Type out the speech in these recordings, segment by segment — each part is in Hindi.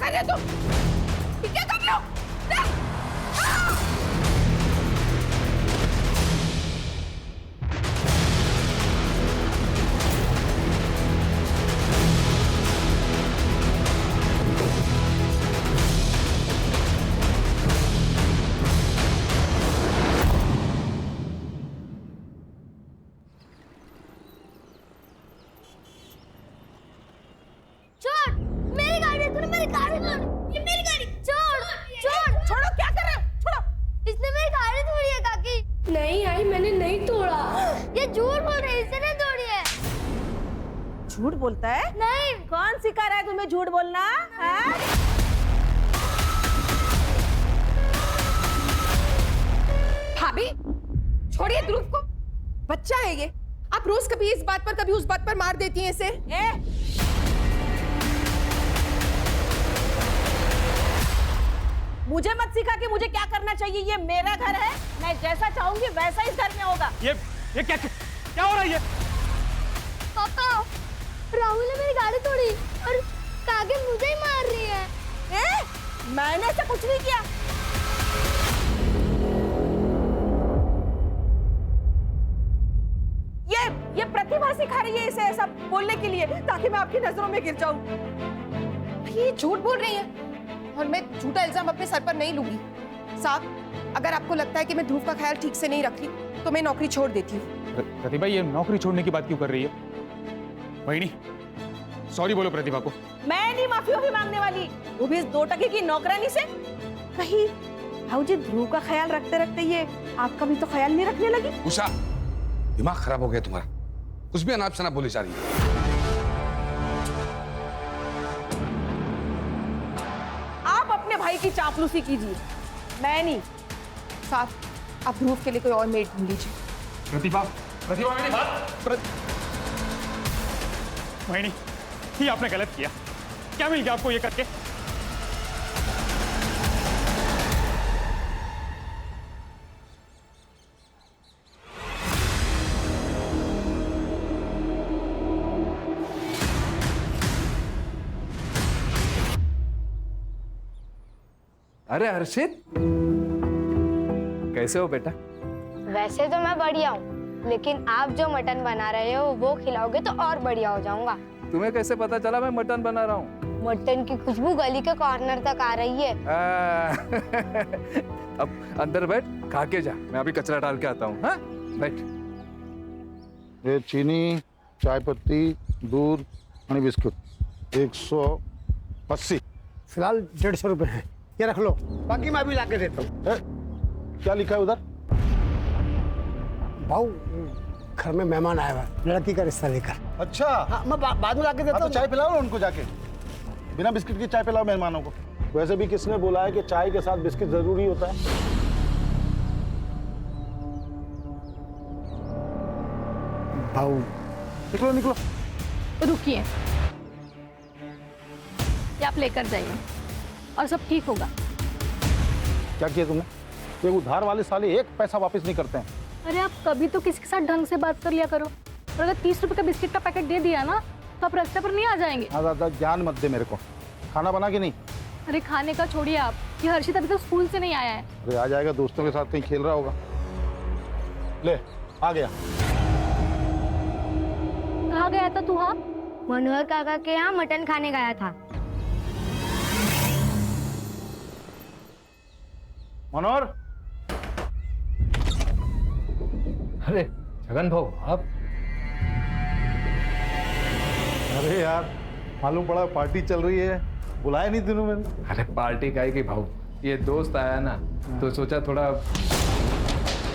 कर रहे हो तुम? क्या कर रहे हो? झूठ बोलता है? नहीं। कौन सिखा रहा है तुम्हें झूठ बोलना? हाँ? भाभी छोड़िए ध्रुव को, बच्चा है ये। आप रोज कभी इस बात पर कभी उस बात पर मार देती हैं इसे। मुझे मत सिखा कि मुझे क्या करना चाहिए। ये मेरा घर है, मैं जैसा चाहूंगी वैसा इस घर में होगा। ये क्या हो रहा है ये? पापा, राहुल ने मेरी गाड़ी तोड़ी और कागे मुझे ही मार रही है। मैंने ऐसा कुछ नहीं किया। ये प्रतिभा सिखा रही है इसे ऐसा बोलने के लिए, ताकि मैं आपकी नजरों में गिर जाऊं। ये झूठ बोल रही है और मैं झूठा इल्जाम अपने सर पर नहीं लूंगी। साहब, अगर आपको लगता है कि मैं ध्रुव का ख्याल ठीक से नहीं रखी तो मैं नौकरी छोड़ देती हूँ। प्रतिभा, ये नौकरी छोड़ने की बात क्यों कर रही है? वहीनी, सॉरी बोलो प्रतिभा को। मैं नहीं माफी मांगने वाली, वो भी इस 2 टके की नौकरानी से। कहीं भाऊजी ध्रुव का ख्याल रखते रखते ये आपका भी तो ख्याल नहीं रखने लगी? उषा, दिमाग खराब हो गया तुम्हारा, कुछ भी अनाप शनाप बोली जा रही है। आप अपने भाई की चापलूसी कीजिए, मैं नहीं। साहब, आप ध्रुव के लिए कोई और मेड ढूंढ लीजिए। प्रतिभा, प्रतिभा मेरी बात। वहीनी, ये आपने गलत किया। क्या मिल गया आपको ये करके? अरे हर्षित, कैसे हो बेटा? वैसे तो मैं बढ़िया हूँ, लेकिन आप जो मटन बना रहे हो वो खिलाओगे तो और बढ़िया हो जाऊंगा। तुम्हें कैसे पता चला मैं मटन बना रहा हूँ? मटन की खुशबू गली के कॉर्नर तक आ रही है। अब अंदर बैठ, खा के जा, मैं अभी कचरा डाल के आता हूँ। हाँ, बैठ। ये चीनी, चाय पत्ती, दूध और बिस्कुट 180। फिलहाल 150 रुपए है, ये रख लो, बाकी मैं अभी लाके देता हूँ। क्या लिखा है उधर? भाऊ, घर में मेहमान आया हुआ है, लड़की का रिश्ता लेकर। अच्छा, हाँ, मैं बाद में लाके देता हूँ। तो चाय पिलाओ ना उनको जाके, बिना बिस्किट की चाय पिलाओ मेहमानों को। वैसे भी किसने बोला है कि चाय के साथ बिस्किट जरूरी होता है? भाऊ, निकलो निकलो। रुकिए, ये आप लेकर जाइए और सब ठीक होगा। क्या किया तुमने? ये उधार वाले साले 1 पैसा वापस नहीं करते हैं। अरे आप कभी तो किसी के साथ ढंग से बात कर लिया करो। और अगर 30 रुपए का बिस्किट का पैकेट दे दिया ना तो आप रास्ते पर नहीं आ जाएंगे। ज्यादा ज्ञान मत दे मेरे को। खाना बना के नहीं? अरे खाने का छोड़िए आप, ये हर्षित अभी तो स्कूल से नहीं आया है। अरे आ जाएगा, दोस्तों के साथ कहीं खेल रहा होगा। ले, आ गया। कहाँ गया था तू? हाँ, मनोहर काका के यहाँ मटन खाने गया था। मनोहर, अरे छगन भाऊ, आप? अरे यार, मालूम पड़ा पार्टी चल रही है, बुलाया नहीं तूने मैंने। अरे पार्टी काहे की भाऊ, ये दोस्त आया ना तो सोचा थोड़ा।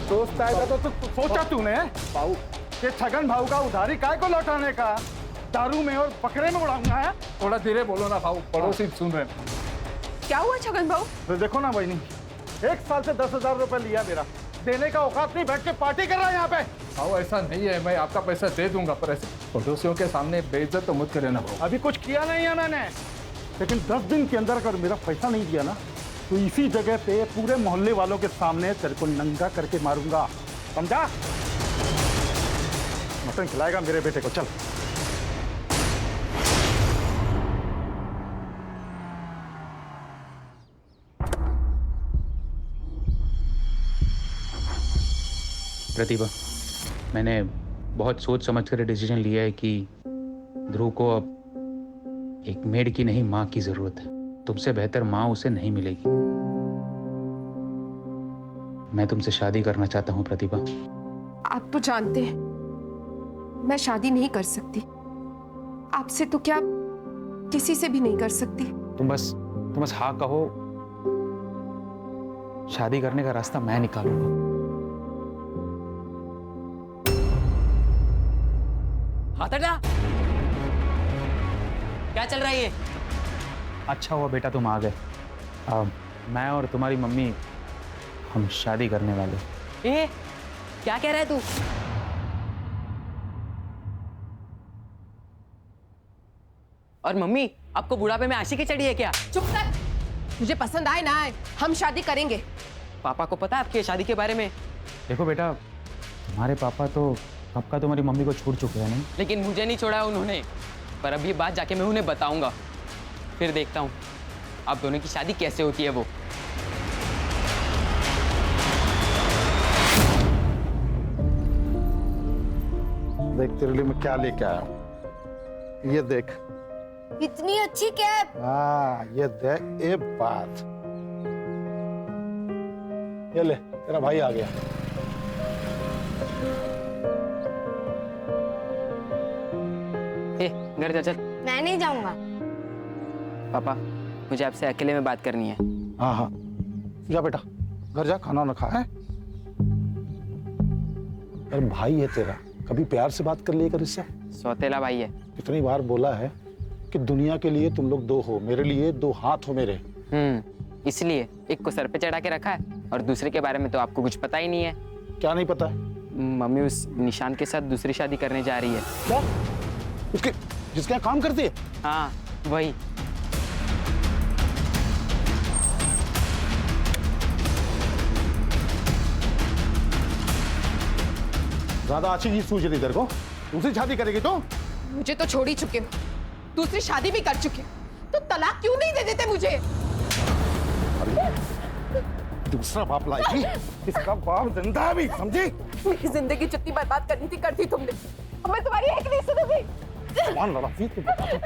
दोस्त आएगा तो सोचा तूने भाऊ कि छगन भाऊ का उधारी काय को लौटाने का? दारू में और बकरे में उड़ाऊंगा है? थोड़ा धीरे बोलो ना भाऊ, पड़ोसी सुन रहे हैं। क्या हुआ छगन भाऊ? तो देखो ना बहनी, 1 साल से 10,000 रुपए लिया मेरा, देने का औकात नहीं, बैठ के पार्टी कर रहा है यहाँ पे। भाऊ ऐसा नहीं है, मैं आपका पैसा दे दूंगा, पर ऐसे पड़ोसियों के सामने बेइज्जत तो मत करे ना भाऊ। अभी कुछ किया नहीं है मैंने, लेकिन 10 दिन के अंदर अगर मेरा पैसा नहीं दिया ना तो इसी जगह पे पूरे मोहल्ले वालों के सामने तेरे को नंगा करके मारूंगा, समझा? मटन खिलाएगा मेरे बेटे को, चल। प्रतिभा, मैंने बहुत सोच समझ कर डिसीजन लिया है कि ध्रुव को अब एक मेड की नहीं माँ की जरूरत है। तुमसे बेहतर माँ उसे नहीं मिलेगी। मैं तुमसे शादी करना चाहता हूँ प्रतिभा। आप तो जानते हैं मैं शादी नहीं कर सकती, आपसे तो क्या किसी से भी नहीं कर सकती। तुम बस हाँ कहो, शादी करने का रास्ता मैं निकालूंगा। हाथ हटा। क्या चल रहा है ये? अच्छा हुआ बेटा तुम आ गए। मैं और तुम्हारी मम्मी हम शादी करने वाले। ए, क्या कह रहा है तू? और मम्मी, आपको बुढ़ापे में आशिकी चढ़ी है क्या? चुप कर, मुझे पसंद आए ना आए हम शादी करेंगे। पापा को पता है आपकी शादी के बारे में? देखो बेटा, तुम्हारे पापा तो कब का तुम्हारी मम्मी को छोड़ चुके हैं नहीं? लेकिन मुझे नहीं छोड़ा उन्होंने। पर अब ये बात जाके मैं उन्हें बताऊंगा, फिर देखता हूँ आप दोनों की शादी कैसे होती है वो। देख तेरे लिए मैं क्या लेके आया हूं। ये देख। इतनी अच्छी कैप। हाँ, ये देख। ये बात, ये ले, तेरा भाई आ गया। ए, घर जा चल। मैं नहीं जाऊंगा। पापा, मुझे आपसे अकेले में बात करनी है। हाँ हाँ, जा बेटा, घर जा, खाना ना खा है। अरे भाई है तेरा, कभी प्यार से बात कर लिया कर इससे। सौतेला भाई है। कितनी बार बोला है कि दुनिया के लिए तुम लोग दो हो, मेरे लिए दो हाथ हो मेरे। इसलिए एक को सर पे चढ़ा के रखा है और दूसरे के बारे में तो आपको कुछ पता ही नहीं है। क्या नहीं पता है? मम्मी उस निशान के साथ दूसरी शादी करने जा रही है। क्या? उसके जिसके यहाँ काम करती है? हाँ, वही। ज्यादा अच्छी चीज सूझ रही तेरे को? दूसरी शादी करेगी तो? मुझे तो छोड़ ही चुके हो, दूसरी शादी भी कर चुके हो, तो तलाक क्यों नहीं दे देते मुझे? दूसरा बाप लाएगी, इसका बाप जिंदा भी, समझी? मेरी जिंदगी जितनी बर्बाद करनी थी कर दी तुमने, अब मैं तुम्हारी एक नहीं सुनूंगी। कौन लड़ा थी तू बता तो।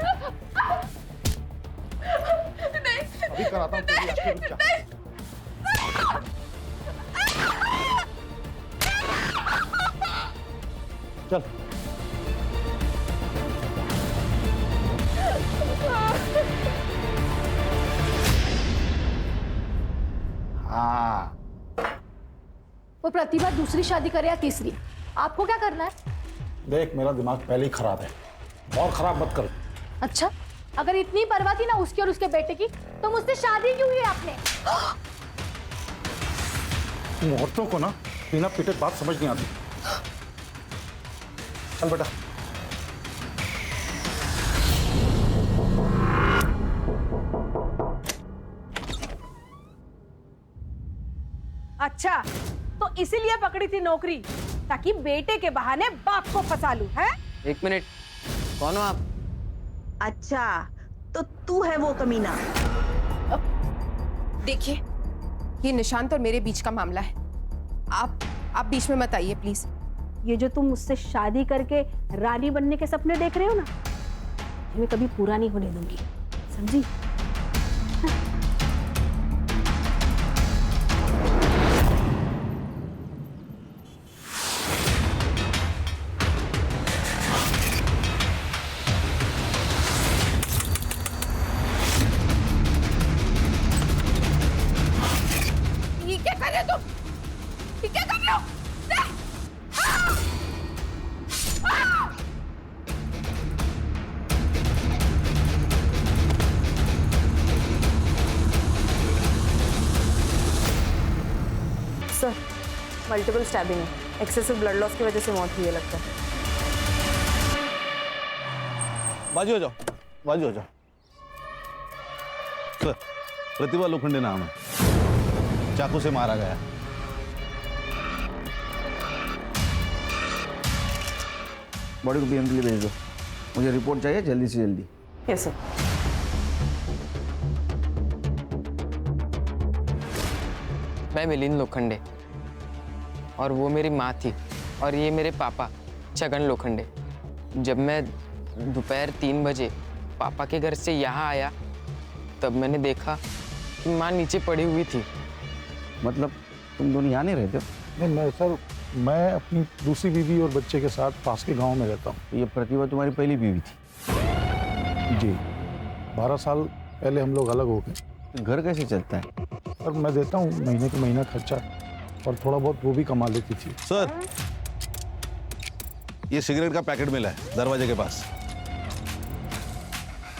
अभी कराता हूँ तेरी अच्छी रुक जा। चल। हाँ, वो प्रतिभा दूसरी शादी करे या तीसरी, आपको क्या करना है? देख मेरा दिमाग पहले ही खराब है, और खराब मत कर। अच्छा, अगर इतनी परवाह थी ना उसकी और उसके बेटे की, तो मुझसे शादी क्यों की आपने? औरतों को ना बिना पिटे बात समझ नहीं आती। चल बेटा। अच्छा, तो इसीलिए पकड़ी थी नौकरी, ताकि बेटे के बहाने बाप को फंसा लूं, है? एक मिनट, कौन हो आप? अच्छा, तो तू है वो कमीना। देखिए, ये निशांत और मेरे बीच का मामला है, आप बीच में मत आइए प्लीज। ये जो तुम मुझसे शादी करके रानी बनने के सपने देख रहे हो ना, मैं कभी पूरा नहीं होने दूंगी, समझी? ये क्या कर रहे हो तुम? ये क्या कर रहे हो? सर, मल्टीपल स्टैबिंग है, एक्सेसिव ब्लड लॉस की वजह से मौत हुई है लगता है। बाजू हो जाओ, बाजू हो जाओ। सर, प्रतिभा लोखंडे नाम है, चाकू से मारा गया। बॉडी को पीएम के लिए भेज दो, मुझे रिपोर्ट चाहिए जल्दी से जल्दी। Yes sir. मैं मिलिंद लोखंडे और वो मेरी माँ थी, और ये मेरे पापा छगन लोखंडे। जब मैं दोपहर 3 बजे पापा के घर से यहाँ आया, तब मैंने देखा कि माँ नीचे पड़ी हुई थी। मतलब तुम दोनों यहाँ नहीं रहते हो? नहीं मैं सर, मैं अपनी दूसरी बीवी और बच्चे के साथ पास के गांव में रहता हूँ। ये प्रतिभा तुम्हारी पहली बीवी थी? जी, 12 साल पहले हम लोग अलग हो गए। घर कैसे चलता है? सर मैं देता हूँ महीने के महीना खर्चा, और थोड़ा बहुत वो भी कमा लेती थी। सर, ये सिगरेट का पैकेट मिला है दरवाजे के पास।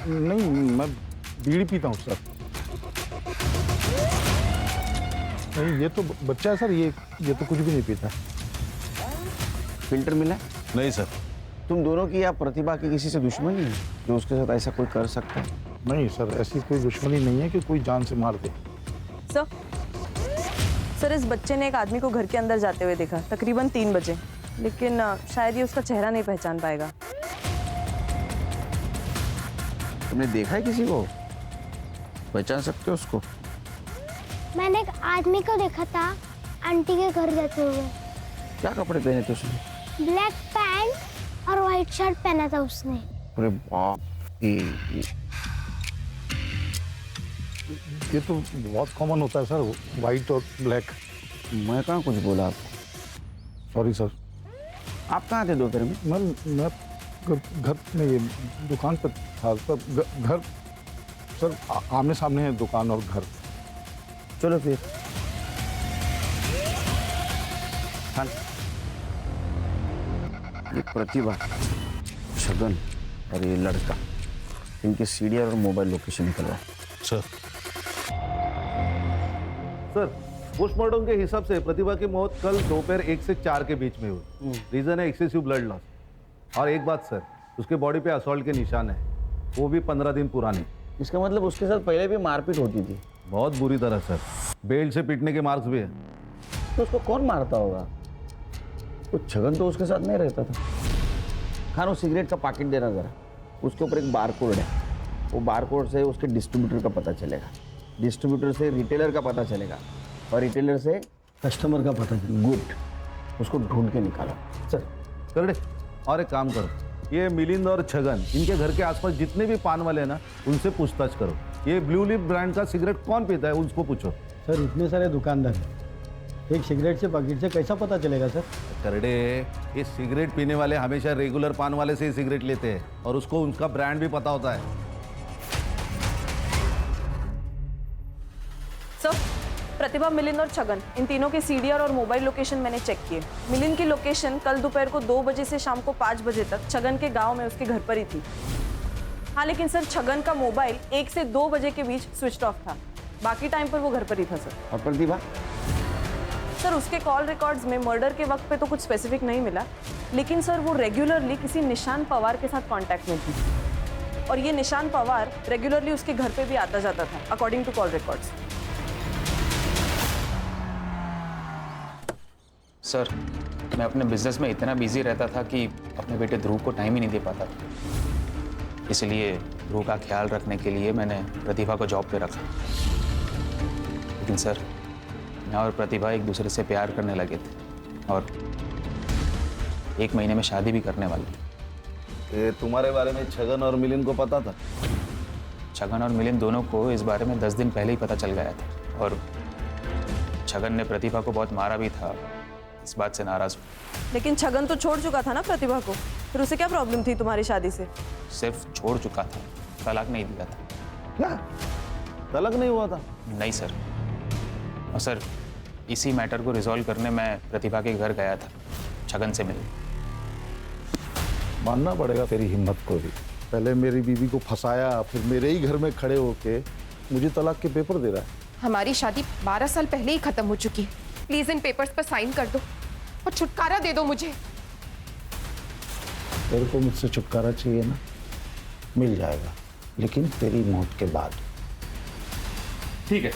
नहीं, मैं बीड़ी पीता हूँ सर। नहीं, ये तो बच्चा है सर, ये तो कुछ भी नहीं पीता। फिल्टर मिला है? नहीं सर। तुम दोनों की या प्रतिभा की किसी से दुश्मनी है जो उसके साथ ऐसा कोई कर सकता है? नहीं सर, ऐसी कोई दुश्मनी नहीं है कि कोई जान से मार दे। सर, इस बच्चे ने एक आदमी को घर के अंदर जाते हुए देखा, तकरीबन 3 बजे, लेकिन शायद ये उसका चेहरा नहीं पहचान पाएगा। तुमने देखा है किसी को? पहचान सकते हो उसको? मैंने एक आदमी को देखा था आंटी के घर जाते हुए। क्या कपड़े पहने थे उसने? ब्लैक पैंट और व्हाइट शर्ट पहना था उसने। अरे बाप रे, ये तो बहुत कॉमन होता है सर, वाइट और ब्लैक। मैं कहाँ कुछ बोला आपको? Sorry sir. आप कहाँ थे दोपहर में? मैं घर में, ये दुकान पर था सर। घर सर आमने सामने है दुकान और घर। चलो फिर। हाँ, ये प्रतिभा, छगन और ये लड़का, इनके सीडीआर और मोबाइल लोकेशन निकलवा। सर, सर, पोस्टमार्टम के हिसाब से प्रतिभा की मौत कल दोपहर 1 से 4 के बीच में हुई। रीजन है एक्सेसिव ब्लड लॉस। और एक बात सर, उसके बॉडी पे असॉल्ट के निशान है, वो भी 15 दिन पुराने। इसका मतलब उसके साथ पहले भी मारपीट होती थी? बहुत बुरी तरह सर, बेल्ट से पीटने के मार्क्स भी है। तो उसको कौन मारता होगा? वो छगन तो उसके साथ नहीं रहता था। खानो सिगरेट का पैकेट देना जरा, उसके ऊपर एक बार कोड है, वो बार कोड से उसके डिस्ट्रीब्यूटर का पता चलेगा, डिस्ट्रीब्यूटर से रिटेलर का पता चलेगा, और रिटेलर से कस्टमर का पता चलेगा। गुड, उसको ढूंढ के निकालो सर। कर दे। और एक काम करो, ये मिलिंद और छगन, इनके घर के आसपास जितने भी पान वाले हैं ना, उनसे पूछताछ करो। ये ब्लू लिप ब्रांड का सिगरेट कौन पीता है, उसको पूछो। सर इतने सारे दुकानदार हैं, एक सिगरेट से पैकेट से कैसा पता चलेगा सर? करडे, ये सिगरेट पीने वाले हमेशा रेगुलर पान वाले से ही सिगरेट लेते हैं, और उसको उनका ब्रांड भी पता होता है। सर, प्रतिभा, मिलिंद और छगन, इन तीनों के सीडीआर और मोबाइल लोकेशन मैंने चेक किए। मिलिंद की लोकेशन कल दोपहर को 2 बजे से शाम को 5 बजे तक छगन के गांव में उसके घर पर ही थी। हाँ, लेकिन सर छगन का मोबाइल 1 से 2 बजे के बीच स्विच ऑफ था, बाकी टाइम पर वो घर पर ही था सर। और प्रतिभा? सर, उसके कॉल रिकॉर्ड्स में मर्डर के वक्त पे तो कुछ स्पेसिफिक नहीं मिला, लेकिन सर वो रेगुलरली किसी निशान पवार के साथ कांटेक्ट में थी, और ये निशान पवार रेगुलरली उसके घर पे भी आता जाता था, according to call records. Sir, मैं अपने बिजनेस में इतना बिजी रहता था कि अपने बेटे ध्रुव को टाइम ही नहीं दे पाता था। इसलिए ध्रुव का ख्याल रखने के लिए मैंने प्रतिभा को जॉब पे रखा। लेकिन सर, मैं और प्रतिभा एक दूसरे से प्यार करने लगे थे, और 1 महीने में शादी भी करने वाले थे। ये तुम्हारे बारे में छगन और मिलिंद को पता था? छगन और मिलिंद दोनों को इस बारे में 10 दिन पहले ही पता चल गया था, और छगन ने प्रतिभा को बहुत मारा भी था, इस बात से नाराज हुआ। लेकिन छगन तो छोड़ चुका था ना प्रतिभा को, फिर उसे क्या प्रॉब्लम थी तुम्हारी शादी से? सिर्फ छोड़ चुका था, तलाक नहीं दिया था। क्या तलाक नहीं हुआ था? नहीं सर। और सर, इसी मैटर को रिजॉल्व करने मैं प्रतिभा के घर गया था, छगन से मिलने। मानना पड़ेगा तेरी हिम्मत को भी। पहले मेरी बीवी को फंसाया, फिर मेरे ही घर में खड़े होके मुझे तलाक के पेपर दे रहा है। हमारी शादी 12 साल पहले ही खत्म हो चुकी है। प्लीज इन पेपर्स पर साइन कर दो और छुटकारा दे दो मुझे। तेरे को मुझसे छुटकारा चाहिए ना, मिल जाएगा, लेकिन तेरी मौत के बाद। ठीक है,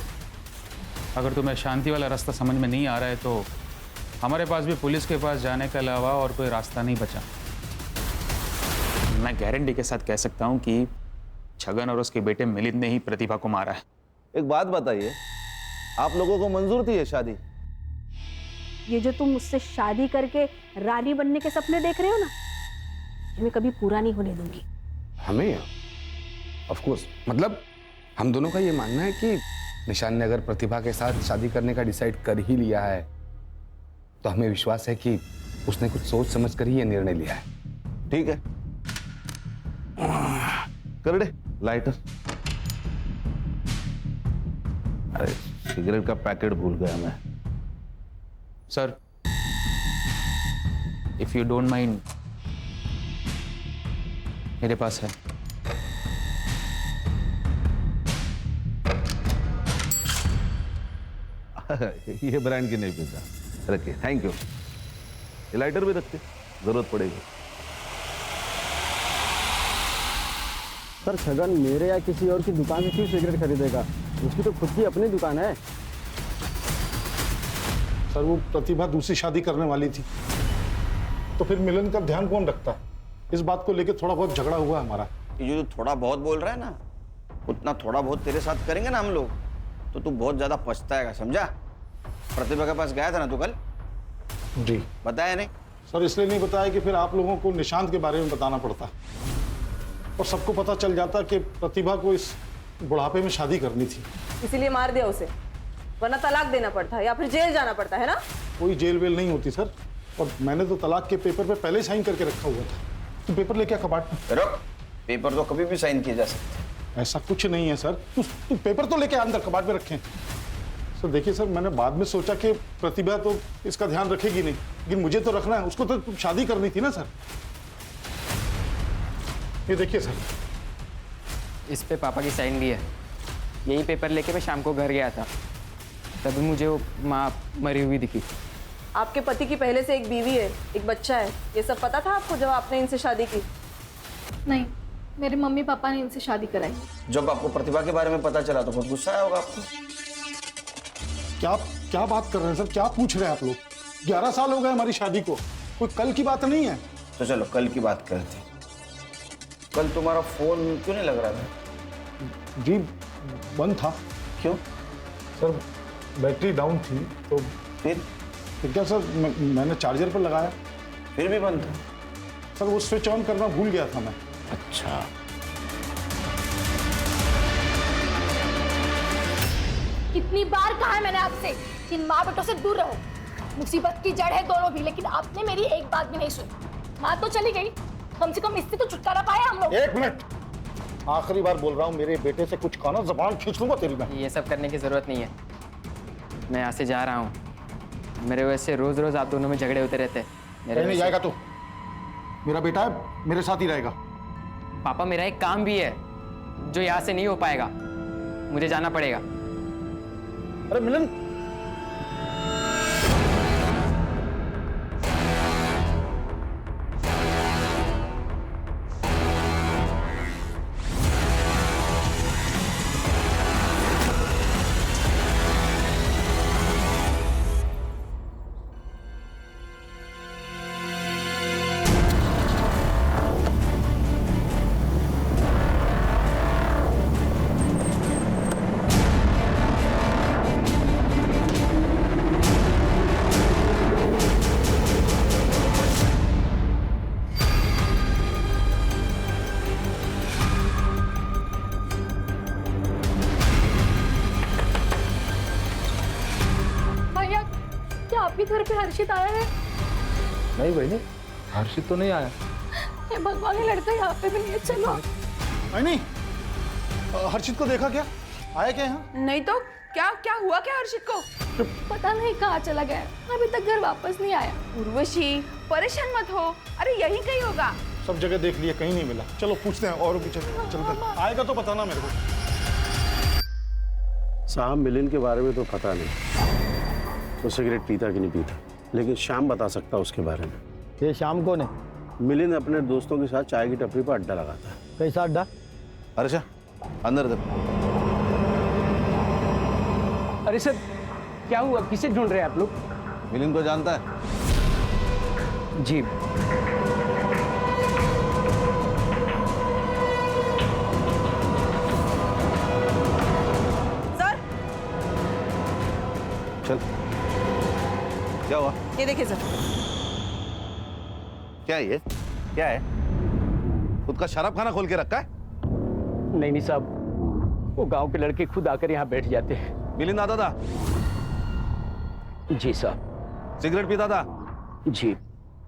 अगर तुम्हें शांति वाला रास्ता समझ में नहीं आ रहा है तो हमारे पास भी पुलिस के पास जाने के अलावा और कोई रास्ता नहीं बचा। मैं गारंटी के साथ कह सकता हूँ कि छगन और उसके बेटे मिलिंद ने ही प्रतिभा को मारा है। एक बात बताइए, आप लोगों को मंजूर थी ये शादी? ये जो तुम मुझसे शादी करके रानी बनने के सपने देख रहे हो ना, ये मैं कभी पूरा नहीं होने दूंगी। हमें ऑफ कोर्स, मतलब हम दोनों का ये मानना है कि निशान ने अगर प्रतिभा के साथ शादी करने का डिसाइड कर ही लिया है तो हमें विश्वास है कि उसने कुछ सोच समझ कर ही ये निर्णय लिया है। ठीक है, कर दे लाइटर। अरे सिगरेट का पैकेट भूल गया मैं। Sir, if you don't mind, मेरे पास है। ये ब्रांड की नहीं पीता, रखिए, थैंक यू। ये लाइटर भी रखते, जरूरत पड़ेगी। सर छगन मेरे या किसी और की दुकान से क्यों सिगरेट खरीदेगा? उसकी तो खुद की अपनी दुकान है। सर वो प्रतिभा दूसरी शादी करने वाली थी, तो फिर मिलन का ध्यान कौन रखता है? इस बात को लेकर थोड़ा बहुत झगड़ा हुआ हमारा। ये जो थोड़ा बहुत बोल रहा है ना, उतना थोड़ा बहुत तेरे साथ करेंगे ना हम लोग, तो तू बहुत ज्यादा पछताएगा, समझा? प्रतिभा के पास गया था ना तू कल? जी। बताया नहीं? सर इसलिए नहीं बताया कि फिर आप लोगों को निशांत के बारे में बताना पड़ता और सबको पता चल जाता कि प्रतिभा को इस बुढ़ापे में शादी करनी थी। इसीलिए मार दिया उसे, वरना तलाक देना पड़ता या फिर जेल जाना पड़ता है ना। कोई जेल वेल नहीं होती सर, और मैंने तो तलाक के पेपर पे पहले साइन करके रखा हुआ था। तो पेपर लेके कबाट में रुक, पेपर तो कभी भी साइन किए जा सकते हैं। ऐसा कुछ नहीं है सर, तू पेपर तो लेके अंदर कबाट में रखें। सर देखिए सर, मैंने बाद में सोचा कि प्रतिभा तो इसका ध्यान रखेगी नहीं, लेकिन मुझे तो रखना है, उसको तो शादी करनी थी ना सर। ये देखिए सर, इस पे पापा की साइन भी है। यही पेपर लेके मैं शाम को घर गया था, तभी मुझे वो माँ मरी हुई दिखी। आपके पति की पहले से एक बीवी है, एक बच्चा है, ये सब पता था आपको जब आपने इनसे शादी की? नहीं, मेरे मम्मी पापा ने इनसे शादी कराई। जब आपको प्रतिभा के बारे में पता चला तो बहुत गुस्सा आया होगा आपको। क्या बात कर रहे हैं सर, क्या पूछ रहे हैं आप लोग? 11 साल हो गए हमारी शादी को, कोई कल की बात नहीं है। तो चलो कल की बात करते हैं। कल तुम्हारा फोन क्यों नहीं लग रहा था? जी बंद था। क्यों? सर बैटरी डाउन थी। तो फिर क्या सर, मैंने चार्जर पर लगाया, फिर भी बंद था। सर वो स्विच ऑन करना भूल गया था मैं। अच्छा, कितनी बार कहा है मैंने आपसे कि इन माँ बेटों से दूर रहो। मुसीबत की जड़ है दोनों भी, लेकिन आपने मेरी एक बात भी नहीं सुनी। माँ तो चली गई, कम से कम इससे तो छुटकारा पाया हम लोग। 1 मिनट, आखिरी बार बोल रहा हूँ, मेरे बेटे से कुछ खाना, जबान खींच लूंगा तेरी मैं। ये सब करने की जरूरत नहीं है, मैं यहाँ से जा रहा हूँ। मेरे वजह से रोज रोज आप दोनों में झगड़े होते रहते हैं। नहीं जाएगा तू, मेरा बेटा है, मेरे साथ ही रहेगा। पापा मेरा एक काम भी है जो यहाँ से नहीं हो पाएगा, मुझे जाना पड़ेगा। अरे मिलन, आपके घर पे हर्षित आया है? नहीं बहनी, हर्षित तो नहीं आया। ये भगवान, ये लड़का यहाँ पे भी नहीं है। चलो। नहीं, हर्षित को देखा क्या? आया क्या यहाँ? नहीं तो क्या हुआ क्या हर्षित को? पता नहीं कहाँ चला गया, अभी तक घर वापस नहीं आया। उर्वशी परेशान मत हो, अरे यहीं कहीं होगा। सब जगह देख लिया, कहीं नहीं मिला। चलो पूछते हैं और भी, चलते हैं। आएगा तो बताना मेरे को। साहब मिलिन के बारे में तो पता नहीं, तो सिगरेट पीता कि नहीं पीता, लेकिन श्याम बता सकता उसके बारे में। ये शाम कौन है? मिलिन अपने दोस्तों के साथ चाय की टपरी पर अड्डा लगाता है। कैसा अड्डा? अच्छा अंदर दे। अरे सर क्या हुआ, किसे ढूंढ रहे हैं आप लोग? मिलिन को जानता है? जी। चल क्या हुआ? ये देखिए सर। क्या ये? क्या है? खुद का शराब खाना खोल के रखा है? नहीं साहब, वो गांव के लड़के खुद आकर यहाँ बैठ जाते हैं। मिलिंद आता था? जी साहब। सिगरेट पीता था? जी।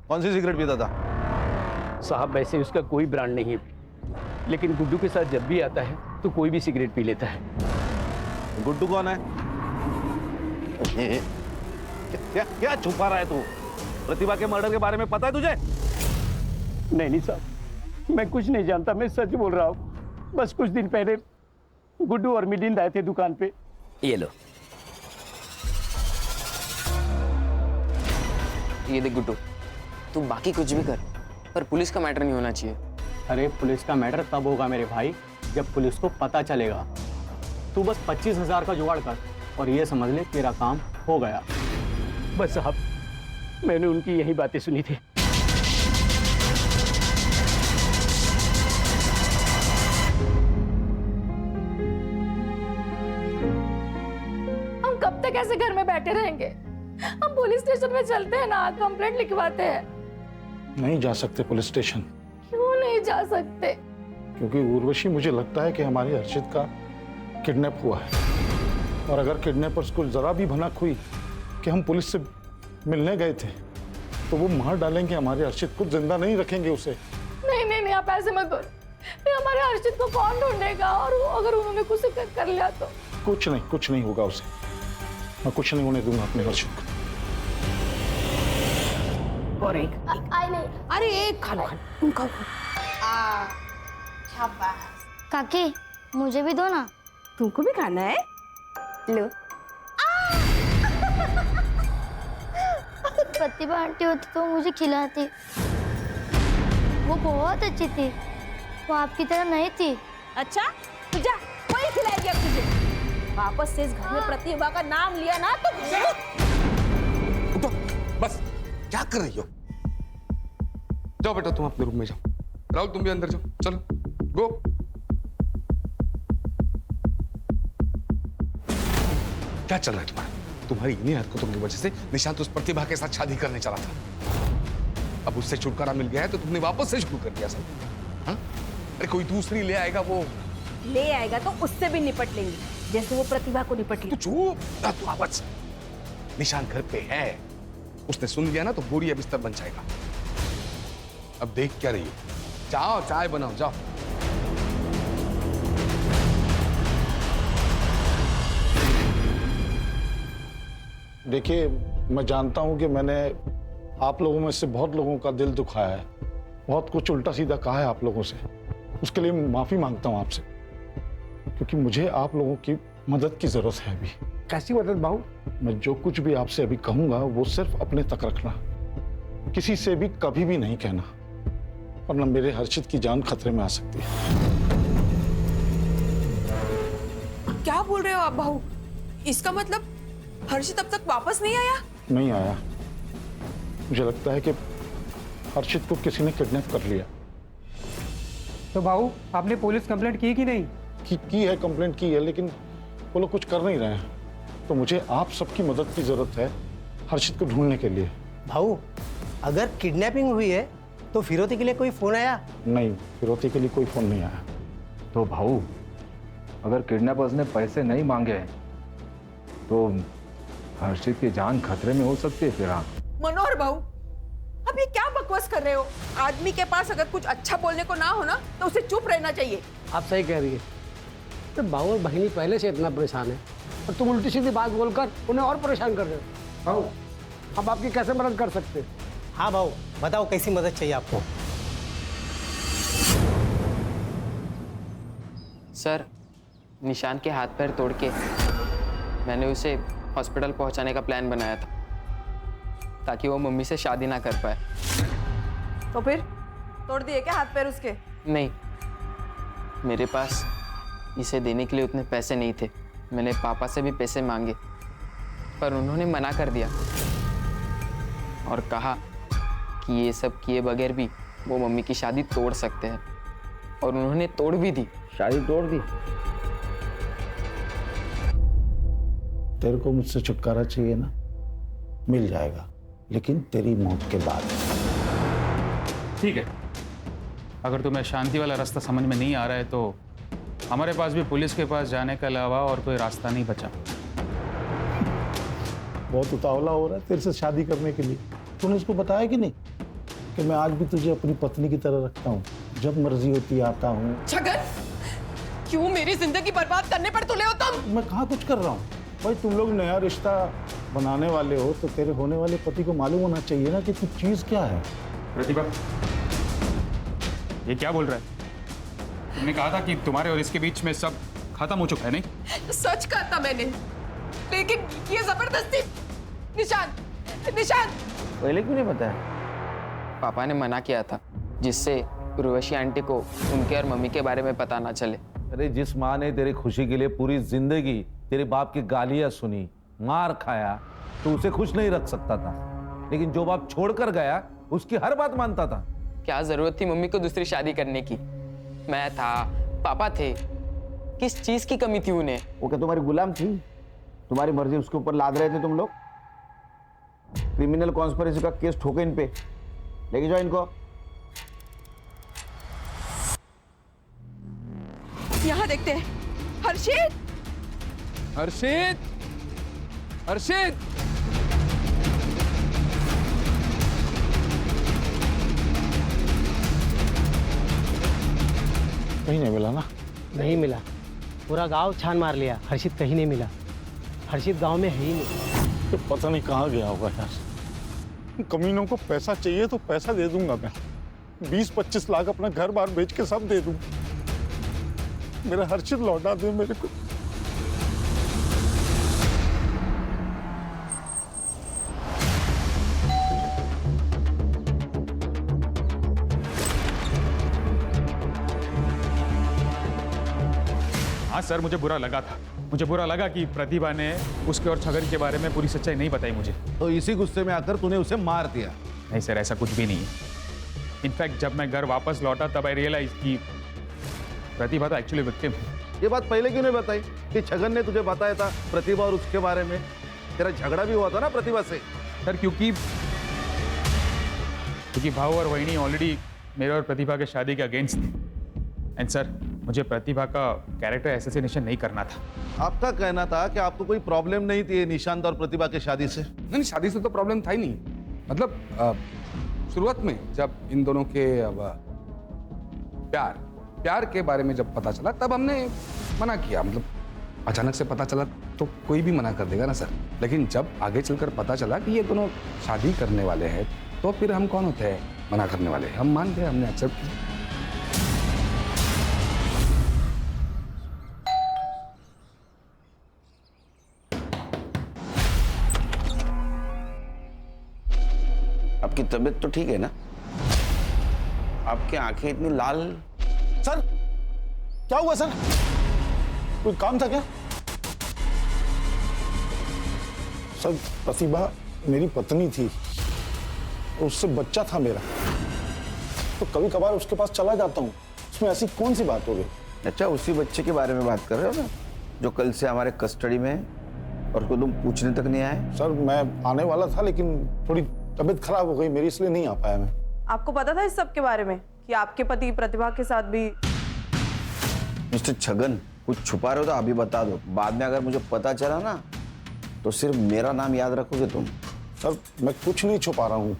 कौन सी सिगरेट पीता था? साहब वैसे उसका कोई ब्रांड नहीं है, लेकिन गुड्डू के साथ जब भी आता है तो कोई भी सिगरेट पी लेता है। गुड्डू कौन है? क्या क्या छुपा रहा है तू? प्रतिभा के मर्डर के बारे में पता है तुझे? नहीं साहब, मैं कुछ नहीं जानता, मैं सच बोल रहा हूँ। बस कुछ दिन पहले गुड्डू और मिलिंद आए थे दुकान पे। ये लो। ये देख गुड्डू, तू बाकी कुछ भी कर, पर पुलिस का मैटर नहीं होना चाहिए। अरे पुलिस का मैटर तब होगा मेरे भाई जब पुलिस को पता चलेगा। तू बस 25,000 का जुगाड़ कर और ये समझ ले तेरा काम हो गया। बस साहब, मैंने उनकी यही बातें सुनी थी। हम कब तक ऐसे घर में बैठे रहेंगे? हम पुलिस स्टेशन में चलते हैं ना, कंप्लेंट लिखवाते हैं। नहीं जा सकते पुलिस स्टेशन। क्यों नहीं जा सकते? क्योंकि उर्वशी, मुझे लगता है कि हमारी हर्षित का किडनैप हुआ है, और अगर किडनैपर्स को जरा भी भनक हुई कि हम पुलिस से मिलने गए थे तो वो मार डालेंगे हमारे हर्षित को, जिंदा नहीं रखेंगे उसे। नहीं नहीं नहीं, आप ऐसे मत करो। फिर हमारे हर्षित को कौन ढूंढेगा? और अगर उन्होंने कुछ कर लिया तो? कुछ नहीं होगा उसे। मैं कुछ नहीं होने दूंगा अपने हर्षित को। और एक आई नहीं। अरे एक खाना तुम खाओ। काकी मुझे भी दो ना। तुमको भी खाना है? लो। प्रतिभा आंटी होती तो मुझे खिलाती। वो बहुत अच्छी थी, वो आपकी तरह नहीं थी। अच्छा तो जा, वही खिलाएगी अब तुझे। वापस से इस घर में प्रतिभा का नाम लिया ना तो उठो, बस क्या कर रही हो? जाओ बेटा, तुम अपने रूम में जाओ। राहुल तुम भी अंदर जाओ, चलो गो। क्या चल रहा है तुम्हारा? तुम्हारी इन्हीं हरकतों की वजह से निशांत उस प्रतिभा के साथ शादी करने चला था। अब उससे छुटकारा मिल गया है तो तुमने वापस से शुरू कर दिया सब। हाँ? अरे कोई दूसरी ले आएगा, वो ले आएगा तो उससे भी निपट लेंगे जैसे वो प्रतिभा को निपट ली। तू चुप, तू आवाज। निशांत घर पे है, उसने सुन लिया ना तो बोरिया बिस्तर बन जाएगा। अब देख क्या रही हो? जाओ चाय बनाओ, जाओ। देखिए, मैं जानता हूं कि मैंने आप लोगों में से बहुत लोगों का दिल दुखाया है, बहुत कुछ उल्टा सीधा कहा है आप लोगों से। उसके लिए माफी मांगता हूं आपसे, क्योंकि मुझे आप लोगों की मदद की जरूरत है अभी। कैसी मदद बाबू? मैं जो कुछ भी आपसे अभी कहूंगा वो सिर्फ अपने तक रखना, किसी से भी कभी भी नहीं कहना, वरना मेरे हर्षित की जान खतरे में आ सकती है। क्या बोल रहे हो आप बहू? इसका मतलब हर्षित अब तक वापस नहीं आया? नहीं आया। मुझे लगता है कि हर्षित को किसी ने किडनैप कर लिया। तो बाबू आपने पुलिस कंप्लेंट की कि नहीं? की है, कंप्लेंट की है, लेकिन वो लोग कुछ कर नहीं रहे हैं। तो मुझे आप सबकी मदद की जरूरत है हर्षित को ढूंढने के लिए। भाऊ अगर किडनैपिंग हुई है तो फिरौती के लिए कोई फोन आया? नहीं, फिरौती के लिए कोई फोन नहीं आया। तो भाऊ, अगर किडनैपर्स ने पैसे नहीं मांगे तो हर्षित की जान खतरे में हो सकती है। फिर हाँ मनोहर बहू, अब ये क्या बकवास कर रहे हो? आदमी के पास अगर कुछ अच्छा बोलने को ना हो ना तो उसे चुप रहना चाहिए। आप सही कह रही है। तो बाबू और बहिनी पहले से इतना परेशान है और तुम उल्टी सीधी बात बोलकर उन्हें और परेशान कर रहे हो। भाऊ अब आपकी कैसे मदद कर सकते? हाँ भाऊ बताओ, कैसी मदद चाहिए आपको? सर, निशांत के हाथ पैर तोड़ के मैंने उसे हॉस्पिटल पहुंचाने का प्लान बनाया था ताकि वो मम्मी से शादी ना कर पाए। तो फिर तोड़ दिए क्या हाथ पैर उसके? नहीं, मेरे पास इसे देने के लिए उतने पैसे नहीं थे। मैंने पापा से भी पैसे मांगे पर उन्होंने मना कर दिया और कहा कि ये सब किए बगैर भी वो मम्मी की शादी तोड़ सकते हैं, और उन्होंने तोड़ भी दी। शादी तोड़ दी? तेरे को मुझसे छुटकारा चाहिए ना, मिल जाएगा, लेकिन तेरी मौत के बाद। ठीक है, अगर तुम्हें शांति वाला रास्ता समझ में नहीं आ रहा है तो हमारे पास भी पुलिस के पास जाने के अलावा और कोई रास्ता नहीं बचा। बहुत उतावला हो रहा है तेरे से शादी करने के लिए। तूने उसको बताया कि नहीं कि मैं आज भी तुझे अपनी पत्नी की तरह रखता हूँ, जब मर्जी होती आता हूँ। छगन, क्यों मेरी जिंदगी बर्बाद करने पर तुले हो तुम? मैं कहाँ कुछ कर रहा हूँ भाई, तुम लोग नया रिश्ता बनाने वाले हो तो तेरे होने वाले पति को मालूम होना चाहिए ना कि तू चीज क्या है। प्रतिभा, ये क्या बोल रहा है? तुमने कहा था कि तुम्हारे और इसके बीच में सब खत्म हो चुका है, नहीं? सच कहा था मैंने, लेकिन ये जबरदस्ती। निशान, निशान, पहले क्यों नहीं बताया? पापा ने मना किया था जिससे उर्वशी आंटी को उनके और मम्मी के बारे में पता ना चले। अरे जिस माँ ने तेरी खुशी के लिए पूरी जिंदगी तेरे बाप की गालियां सुनी, मार खाया, तो उसे खुश नहीं रख सकता था, लेकिन जो बाप छोड़कर गया उसकी हर बात मानता था। क्या जरूरत थी मम्मी को दूसरी शादी करने की? मैं था, पापा थे, किस चीज की कमी थी उन्हें? वो क्या तुम्हारी गुलाम थी? तुम्हारी मर्जी उसके ऊपर लाद रहे थे तुम लोग? क्रिमिनल कॉन्स्पिरेसी का केस ठोके इन पे, लेके जाओ इनको। यहाँ देखते हैं। हर्षित, हर्षित, हर्षित, कहीं नहीं मिला ना? नहीं मिला, पूरा गांव छान मार लिया, हर्षित कहीं नहीं मिला। हर्षित गांव में है ही नहीं। तो पता नहीं कहाँ गया होगा यार। कमीनों को पैसा चाहिए तो पैसा दे दूंगा मैं, 20-25 लाख अपना घर बार बेच के सब दे दूं। मेरा हर्षित लौटा दे मेरे को। हाँ सर, मुझे बुरा लगा था। मुझे बुरा लगा कि प्रतिभा ने उसके और छगन के बारे में पूरी सच्चाई नहीं बताई मुझे। तो इसी गुस्से में आकर तूने उसे मार दिया? नहीं सर, ऐसा कुछ भी नहीं है। इनफैक्ट जब मैं घर वापस लौटा तब आई रियलाइज कि प्रतिभा तो एक्चुअली विक्टिम है। ये बात पहले क्यों नहीं बताई कि छगन ने तुझे बताया था प्रतिभा और उसके बारे में? तेरा झगड़ा भी हुआ था ना प्रतिभा से। सर क्योंकि भाऊ और वहिनी ऑलरेडी मेरे और प्रतिभा के शादी के अगेंस्ट थे। एंड सर, मुझे प्रतिभा का कैरेक्टर असैसिनेशन नहीं करना था। आपका कहना था कि आपको कोई प्रॉब्लम नहीं थी निशांत और प्रतिभा के शादी से? नहीं, शादी से तो प्रॉब्लम था ही नहीं। मतलब शुरुआत में जब इन दोनों के प्यार के बारे में जब पता चला तब हमने मना किया। मतलब अचानक से पता चला तो कोई भी मना कर देगा ना सर। लेकिन जब आगे चलकर पता चला कि ये दोनों शादी करने वाले हैं तो फिर हम कौन होते हैं मना करने वाले? हम मान गए, हमने एक्सेप्ट किया। आपकी तबीयत तो ठीक है ना? आपकी आंखें इतनी लाल। सर क्या हुआ सर? कोई काम था क्या? सर प्रतिभा मेरी पत्नी थी, उससे बच्चा था मेरा, तो कभी कभार उसके पास चला जाता हूँ। उसमें ऐसी कौन सी बात हो गई? अच्छा, उसी बच्चे के बारे में बात कर रहे हो ना, जो कल से हमारे कस्टडी में है और उसको तुम पूछने तक नहीं आए? सर मैं आने वाला था लेकिन थोड़ी तबीयत खराब हो गई मेरी, इसलिए नहीं आ पाया मैं। आपको पता था इस सब के बारे में कि आपके पति प्रतिभा के साथ भी? मिस्टर छगन, कुछ छुपा रहे हो तो अभी बता दो। बाद में अगर मुझे पता चला ना तो सिर्फ मेरा नाम याद रखोगे तुम। सर मैं कुछ नहीं छुपा रहा हूँ,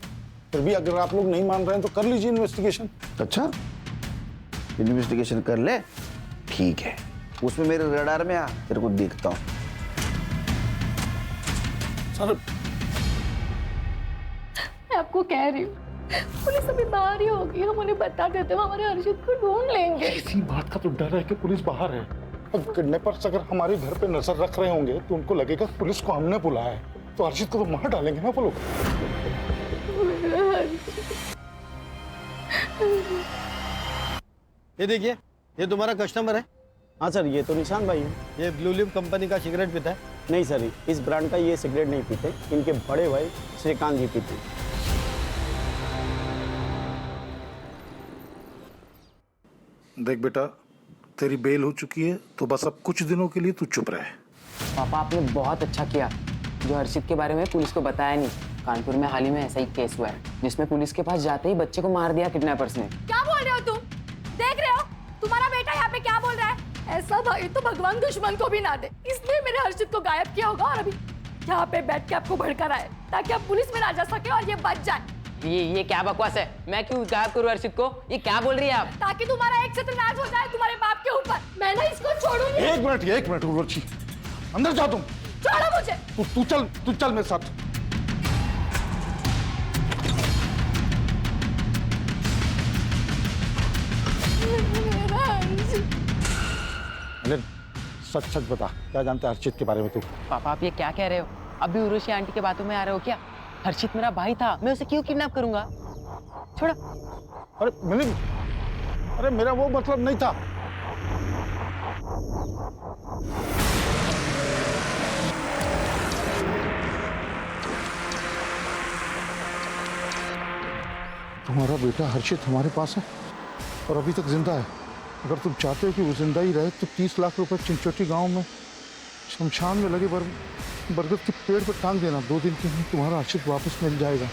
फिर भी अगर आप लोग नहीं मान रहे हैं तो कर लीजिए इन्वेस्टिगेशन। अच्छा, इन्वेस्टिगेशन कर ले, ठीक है। उसमें मेरे रडार में आ, तेरे को देखता हूँ। सर मैं आपको कह रही हूँ, पुलिस अभी बाहर ही होगी, हम उन्हें बता देते हैं, हमारे हर्षित को ढूंढ लेंगे। इसी बात का तो डर है कि पुलिस बाहर है। अब किडनैपर्स अगर हमारे घर पे नजर रख रहे होंगे तो उनको लगेगा पुलिस को हमने बुलाया है, तो हर्षित को तो मार डालेंगे ना वो लोग। ये देखिए, ये तुम्हारा कस्टमर है। हाँ सर, ये तो निशान भाई है। ये ब्लू लिप कंपनी का सिगरेट पीता है? नहीं सर, इस ब्रांड का ये सिगरेट नहीं पीते, इनके बड़े भाई श्रीकांत जी पीते। देख बेटा, तेरी बेल हो चुकी है तो बस अब कुछ दिनों के लिए तू चुप रहे। पापा आपने बहुत अच्छा किया, जो हर्षित के बारे में पुलिस को बताया नहीं। कानपुर में हाल ही में ऐसा ही केस हुआ है जिसमें पुलिस के पास जाते ही बच्चे को मार दिया किडनैपर्स ने। क्या बोल रहे हो तुम? देख रहे हो तुम्हारा बेटा यहाँ पे क्या बोल रहा है? ऐसा भाई तो भगवान दुश्मन को भी ना दे, इसलिए मेरे हर्षित को गायब किया होगा और अभी यहाँ पे बैठ के आपको भड़का रहा है ताकि आप पुलिस में ना जा सके और ये बच जाए। ये क्या बकवास है? मैं क्यों गायब करूँ हर्षित को? ये क्या बोल रही है आप? ताकि तुम्हारा एक सत्यनाश हो जाए तुम्हारे बाप के ऊपर। मैं ना इसको छोड़ूंगी। एक मिनट उर्वशी, अंदर जा तुम। छोड़ो मुझे। तू चल मेरे साथ। अरे सच बता, क्या जानता है हर्षित के बारे में तू? पापा आप ये क्या कह रहे हो? अभी उर्वशी आंटी के बातों में आ रहे हो क्या? हर्षित मेरा भाई था, मैं उसे क्यों किडनैप करूंगा? छोड़ो। अरे मिलिंद, अरे मेरा वो मतलब नहीं था। तुम्हारा बेटा हर्षित हमारे पास है और अभी तक जिंदा है। अगर तुम चाहते हो कि वो जिंदा ही रहे तो 30 लाख रुपए चिंचोटी गांव में शमशान में लगे बरगद के पेड़ पर टांग देना। 2 दिन के अंदर तुम्हारा हर्षित वापस मिल जाएगा।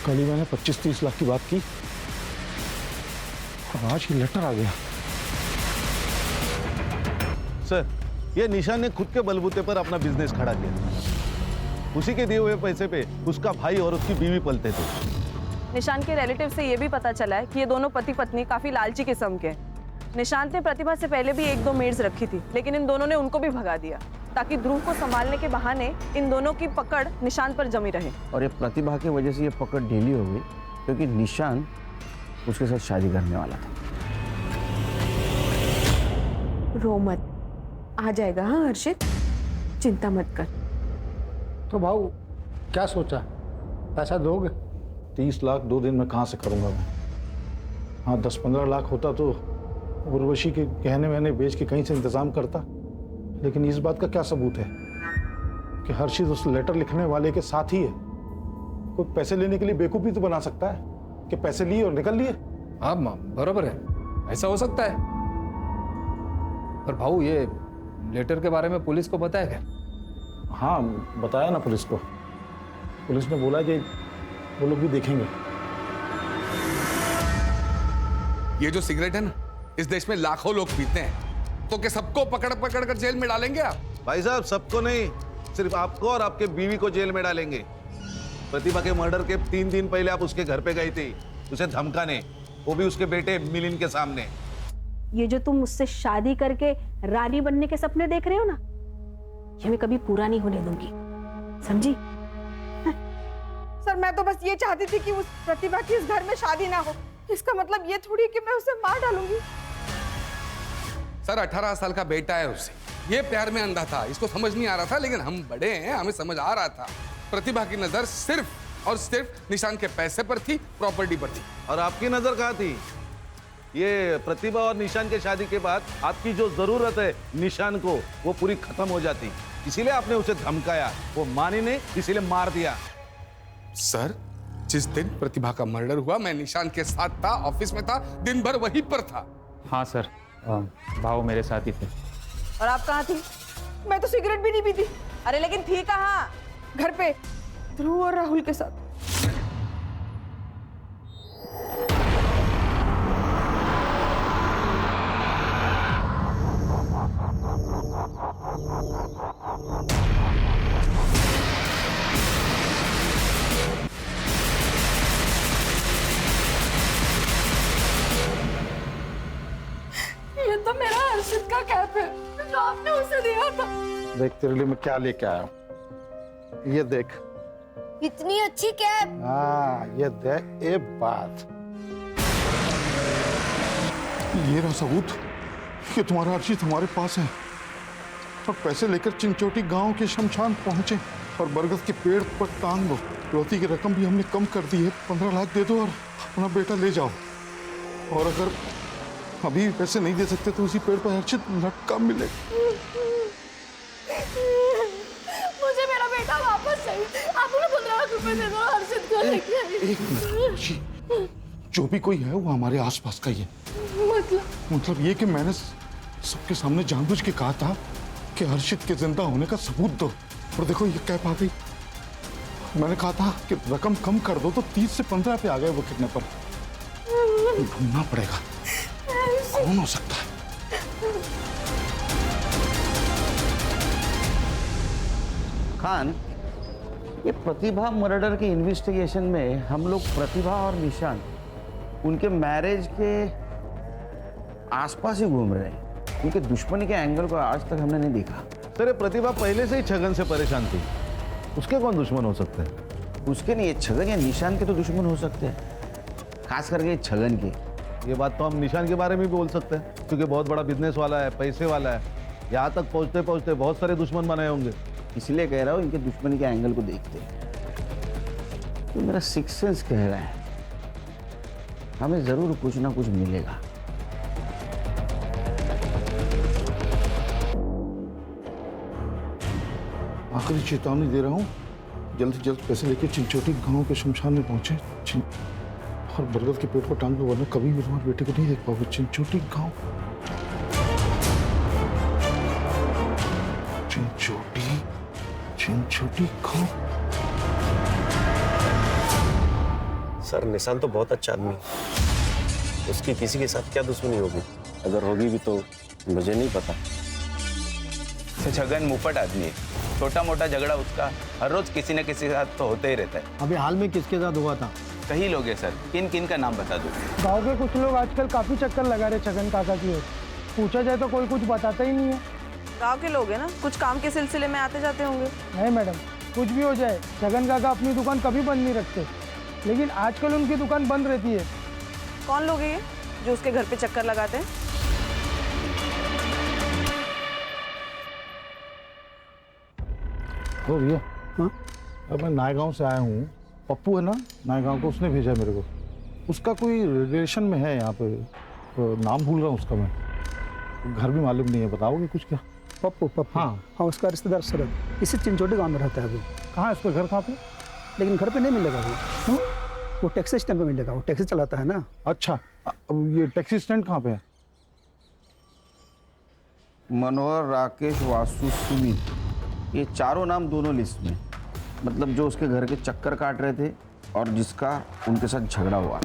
कल ही मैंने 25-30 लाख की बात की और आज ये लेटर आ गया। सर, ये निशान ने खुद के बलबूते पर अपना बिजनेस खड़ा किया। उसी के दिए हुए पैसे पे उसका भाई और उसकी बीवी पलते थे। निशान के रिलेटिव से ये भी पता चला है कि ये दोनों पति पत्नी काफी लालची किस्म के हैं। निशांत ने प्रतिभा से पहले भी 1-2 मेड्स रखी थी, लेकिन इन दोनों ने उनको भी भगा दिया ताकि ध्रुव को संभालने के बहाने इन दोनों की पकड़ निशांत पर जमी रहे। और ये प्रतिभा की वजह से ये पकड़ ढीली हो गई क्योंकि निशान उसके साथ शादी करने वाला था। रो मत, आ जाएगा। हाँ हर्षित, चिंता मत कर। तो भाऊ क्या सोचा, पैसा दोगे? 30 लाख 2 दिन में कहाँ से करूंगा मैं? हाँ 10-15 लाख होता तो उर्वशी के गहने वहने बेच के कहीं से इंतजाम करता, लेकिन इस बात का क्या सबूत है कि हर्षित उस लेटर लिखने वाले के साथ ही है? कोई पैसे लेने के लिए बेवकूफ भी तो बना सकता है कि पैसे लिए और निकल लिए। हाँ बराबर है, ऐसा हो सकता है। पर भाऊ ये लेटर के बारे में पुलिस को बताया क्या? हाँ बताया ना पुलिस को। पुलिस ने बोला कि वो लोग भी देखेंगे। ये जो सिगरेट है ना, इस देश में लाखों लोग पीते हैं, तो क्या सबको पकड़ कर जेल में डालेंगे आप? भाई साहब, सबको नहीं, सिर्फ आपको और आपके बीवी को जेल में डालेंगे। प्रतिभा के मर्डर के 3 दिन पहले आप उसके घर पे गई थी उसे धमकाने, वो भी उसके बेटे मिलिंद के सामने। ये जो तुम मुझसे शादी करके रानी बनने के सपने देख रहे हो ना, ये मैं कभी पूरा नहीं होने दूंगी, समझी? सर मैं तो बस ये चाहती थी कि उस प्रतिभा की इस घर में शादी ना हो। इसका मतलब ये थोड़ी कि मैं उसे मार डालूंगी। सर 18 साल का बेटा है उसे, ये प्यार में अंधा था, इसको समझ नहीं आ रहा था, लेकिन हम बड़े हैं, हमें समझ आ रहा था। प्रतिभा की नजर सिर्फ और सिर्फ निशान के पैसे पर थी, प्रॉपर्टी पर थी। और आपकी नजर कहाँ थी? ये प्रतिभा और निशान के शादी के बाद आपकी जो जरूरत है निशान को, वो पूरी खत्म हो जाती, इसीलिए आपने उसे धमकाया। वो मानी नहीं, इसीलिए मार दिया। सर जिस दिन प्रतिभा का मर्डर हुआ मैं निशान के साथ था, ऑफिस में था, दिन भर वहीं पर था। हाँ सर, भाव मेरे साथ ही थे। और आप कहाँ थी? मैं तो सिगरेट भी नहीं पीती। अरे लेकिन थी कहाँ? घर पे ध्रुव और राहुल के साथ। ये तो मेरा हर्षित का कैप है जो आपने उसे दिया था। देख तेरे लिए मैं क्या लेके आया हूं, ये देख। इतनी अच्छी कैप। हाँ ये देख, एक बात, ये रहा सबूत कि तुम्हारा हर्षित हमारे पास है और पैसे लेकर चिंचोटी गांव के शमशान पहुंचे और बरगद के पेड़ पर टांग दो। रोती की रकम भी हमने कम कर दी है, 15 लाख दे दो और अपना बेटा ले जाओ। और अगर अभी पैसे नहीं दे सकते तो उसी पेड़ पर हर्षित लटका मिलेगा। मुझे मेरा बेटा वापस चाहिए। आप उन्हें 15 लाख रुपए दे दो, हर्षित को लेके। एक मिनट, जो भी कोई है वो हमारे आसपास का ही है। मतलब ये कि मैंने सबके सामने जानबूझ के कहा था कि हर्षित के जिंदा होने का सबूत दो, और देखो ये कह पा गई। मैंने कहा था कि रकम कम कर दो, तो 30 से 15 पे आ गए वो किडनैपर। ढूंढना पड़ेगा कौन हो सकता है। खान, ये प्रतिभा मर्डर के इन्वेस्टिगेशन में हम लोग प्रतिभा और निशान उनके मैरिज के आसपास ही घूम रहे हैं। उनके दुश्मनी के एंगल को आज तक हमने नहीं देखा। सर, ये प्रतिभा पहले से ही छगन से परेशान थी, उसके कौन दुश्मन हो सकते हैं? उसके नहीं, छगन या निशान के तो दुश्मन हो सकते हैं, खास करके छगन के। ये बात तो हम निशान के बारे में भी बोल सकते हैं, क्योंकि बहुत बड़ा बिजनेस वाला है, पैसे वाला है। यहाँ तक पहुँचते पहुँचते बहुत सारे दुश्मन बनाए होंगे। इसलिए कह रहा हूँ इनके दुश्मनी के एंगल को देखते हैं। तो मेरा सिक्स सेंस कह रहा है हमें जरूर कुछ ना कुछ मिलेगा। आखिरी चेतावनी दे रहा हूँ, जल्द से जल्द पैसे लेके चिंचोटी गांव के शमशान में पहुंचे और बरगद के पेट को टांग लो, वरना कभी भी तुम्हारे बेटे को नहीं देख पाओगे। चिंचोटी गांव, चिंचोटी गांव। सर, निशान तो बहुत अच्छा आदमी है, उसकी किसी के साथ क्या दुश्मनी होगी? अगर होगी भी तो मुझे नहीं पता। छगन मुफट आदमी है, छोटा मोटा झगड़ा उसका हर रोज किसी न किसी के साथ तो होते ही रहता है। अभी हाल में किसके साथ हुआ था? कई लोग हैं सर, किन किन का नाम बता दो। गांव के कुछ लोग आजकल काफी चक्कर लगा रहे छगन काका की ओर। पूछा जाए तो कोई कुछ बताता ही नहीं है। गांव के लोग हैं ना, कुछ काम के सिलसिले में आते जाते होंगे। नहीं मैडम, कुछ भी हो जाए छगन काका अपनी दुकान कभी बंद नहीं रखते, लेकिन आजकल उनकी दुकान बंद रहती है। कौन लोग हैं ये जो उसके घर पे चक्कर लगाते हैं? ओ भैया, हाँ? अब मैं नायगांव से आया हूँ। पप्पू है ना नायगांव को, उसने भेजा मेरे को। उसका कोई रिलेशन में है यहाँ पे, तो नाम भूल रहा हूँ उसका मैं। घर भी मालूम नहीं है, बताओगे कुछ क्या? पप्पू? हाँ, उसका रिश्तेदार शरद इसी चिंचोटी गांव में रहता है अभी। कहाँ है उसका घर, कहाँ पे? लेकिन घर पे नहीं मिलेगा वो टैक्सी स्टैंड पे मिलेगा, वो टैक्सी चलाता है ना। अच्छा, अब ये टैक्सी स्टैंड कहाँ पे है? मनोहर, राकेश, वासु, सुमित, ये चारों नाम दोनों लिस्ट में, मतलब जो उसके घर के चक्कर काट रहे थे और जिसका उनके साथ झगड़ा हुआ।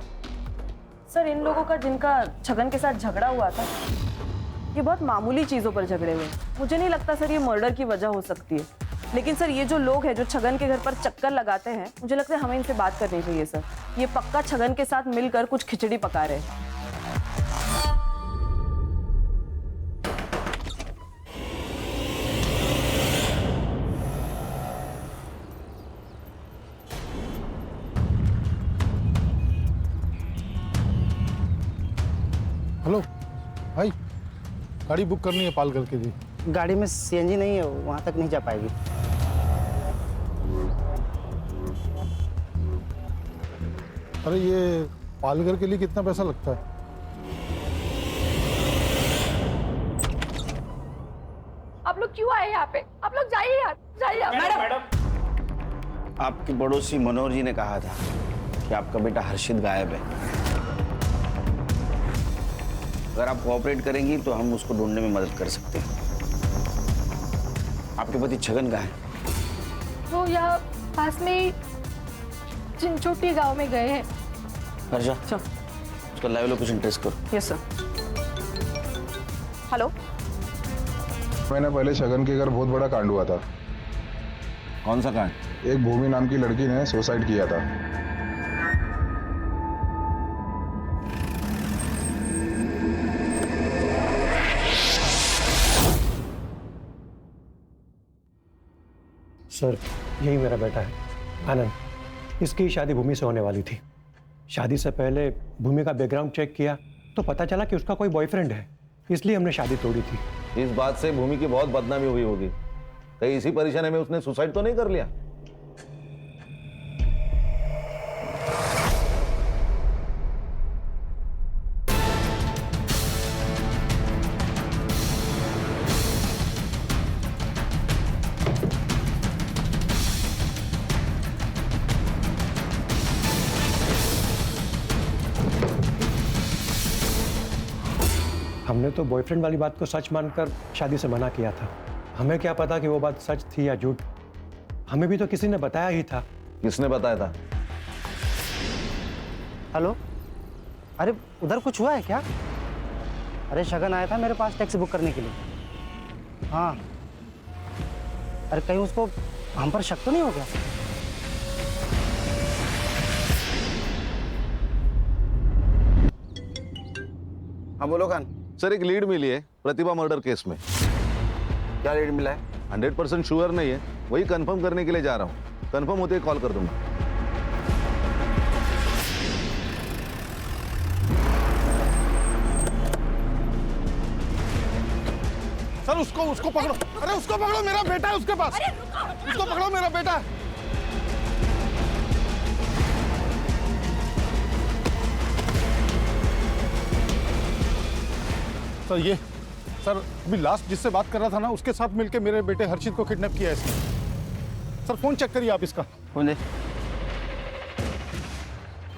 सर, इन लोगों का जिनका छगन के साथ झगड़ा हुआ था, ये बहुत मामूली चीज़ों पर झगड़े हुए। मुझे नहीं लगता सर ये मर्डर की वजह हो सकती है। लेकिन सर, ये जो लोग हैं जो छगन के घर पर चक्कर लगाते हैं, मुझे लगता है हमें इनसे बात करनी चाहिए सर। ये पक्का छगन के साथ मिलकर कुछ खिचड़ी पका रहे हैं। हेलो भाई, गाड़ी बुक करनी है पालघर के लिए। गाड़ी में सीएनजी नहीं है, वहाँ तक नहीं जा पाएगी। अरे ये पालघर के लिए कितना पैसा लगता है? आप लोग क्यों आए यहाँ पे? आप लोग जाइए यार, जाइए। मैडम, आपके पड़ोसी मनोहर जी ने कहा था कि आपका बेटा हर्षित गायब है। अगर आप कोऑपरेट करेंगी तो हम उसको ढूंढने में मदद कर सकते हैं। आपके पति छगन कहाँ है? वो यहाँ पास में ही चिंचोटी गांव में गए हैं। हर्षा, उसका लाइव लोकेशन ट्रेस करो। Yes sir. हेलो, महीना पहले छगन के घर बहुत बड़ा कांड हुआ था। कौन सा कांड? एक भूमि नाम की लड़की ने सुसाइड किया था। सर, यही मेरा बेटा है आनंद। इसकी शादी भूमि से होने वाली थी। शादी से पहले भूमि का बैकग्राउंड चेक किया तो पता चला कि उसका कोई बॉयफ्रेंड है, इसलिए हमने शादी तोड़ी थी। इस बात से भूमि की बहुत बदनामी हुई होगी। कहीं इसी परेशानी में उसने सुसाइड तो नहीं कर लिया? हमने तो बॉयफ्रेंड वाली बात को सच मानकर शादी से मना किया था। हमें क्या पता कि वो बात सच थी या झूठ। हमें भी तो किसी ने बताया ही था। किसने बताया था? हेलो, अरे उधर कुछ हुआ है क्या? अरे शगन आया था मेरे पास टैक्सी बुक करने के लिए। हाँ, अरे कहीं उसको हम पर शक तो नहीं हो गया? हाँ बोलो खान। सर एक लीड मिली है प्रतिभा मर्डर केस में। क्या लीड मिला है? 100% श्योर नहीं है, वही कंफर्म करने के लिए जा रहा हूँ। कंफर्म होते ही कॉल कर दूंगा। सर उसको पकड़ो। अरे उसको पकड़ो, मेरा बेटा है उसके पास। उसको पकड़ो, मेरा बेटा है। सर ये सर अभी लास्ट जिससे बात कर रहा था ना, उसके साथ मिलके मेरे बेटे हर्षित को किडनैप किया है इसने। सर फोन चेक करिए आप इसका। फोन दे।